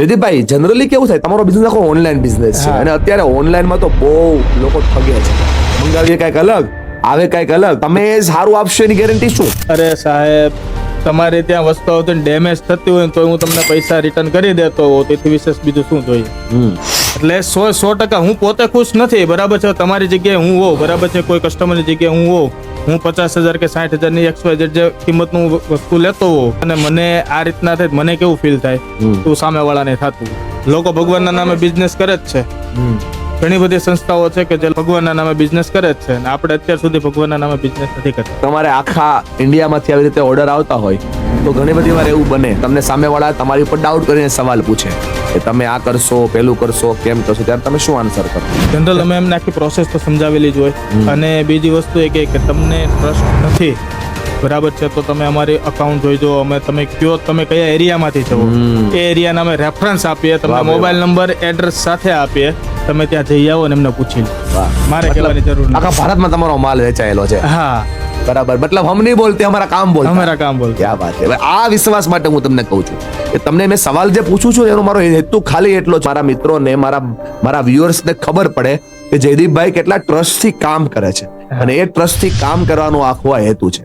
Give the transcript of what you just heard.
જયદીપભાઈ, generally કેવું થાય, તમારો બિઝનેસ આખો ઓનલાઈન બિઝનેસ છે અને અત્યારે ઓનલાઈનમાં તો બહુ લોકો ઠગે છે. મંગાવીએ કઈક અલગ, આવે કઈક અલગ. તમે સારું આપશો એની ગેરંટી શું? અરે સાહેબ, તમારે ત્યાં વસ્તુ આવતી ડેમેજ થતી હોય તો હું તમને પૈસા રિટર્ન કરી દેતો હોઉં, તેથી વિશેષ બીજું શું જોઈએ? એટલે 100% હું પોતે ખુશ નથી, બરાબર છે. તમારી જગ્યાએ હું હોઉં, બરાબર છે, કોઈ કસ્ટમરની જગ્યાએ હું હોઉં, હું 50,000 કે 60,000 ની XYZ જે કિંમતનું વસ્તુ લેતો હોઉં અને મને આ રીતના થાય, મને કેવું ફીલ થાય? તું સામેવાળાને થતું. લોકો ભગવાનના નામે બિઝનેસ કરે જ છે. ઘણી બધી સંસ્થાઓ છે કે જે ભગવાનના નામે બિઝનેસ કરે જ છે અને આપણે અત્યાર સુધી ભગવાનના નામે બિઝનેસ નથી કરતા. તમારે આખા ઇન્ડિયામાંથી આવી રીતે ઓર્ડર આવતા હોય તો ઘણી બધી વાર એવું બને, તમને સામેવાળા તમારી ઉપર ડાઉટ કરીને સવાલ પૂછે કે તમે આ કરશો, પેલું કરશો, કેમ કરશો, ત્યારે તમે શું આન્સર કરો? જનરલ અમે એમને આખી પ્રોસેસ તો સમજાવેલી જ હોય. અને બીજી વસ્તુ એ કે તમને ટ્રસ્ટ નથી, બરાબર છે, તો તમે અમારી અકાઉન્ટ જોઈ જો. અમે તમે કયો તમે કયા એરિયામાંથી છો, એ એરિયાના અમે રેફરન્સ આપીએ, તમને મોબાઈલ નંબર એડ્રેસ સાથે આપીએ. તમે ત્યાં જઈ આવો ને એમને પૂછી લો. મારે કહેવાની જરૂર નથી. આખા ભારતમાં તમારો માલ વેચાયેલો છે. હા, બરાબર. મતલબ હમ નહીં બોલતે, હમારા કામ બોલતા. અમારા કામ બોલ. ક્યાં વાત છે. આ વિશ્વાસ માટે હું તમને કહું છું કે તમને મેં સવાલ જે પૂછું છું એનો મારો હેતુ ખાલી એટલો જ, મારા મિત્રોને, મારા વ્યુઅર્સને ખબર પડે કે જયદીપભાઈ કેટલા ટ્રસ્ટથી કામ કરે છે અને એ ટ્રસ્ટથી કામ કરવાનો આખો આ હેતુ છે.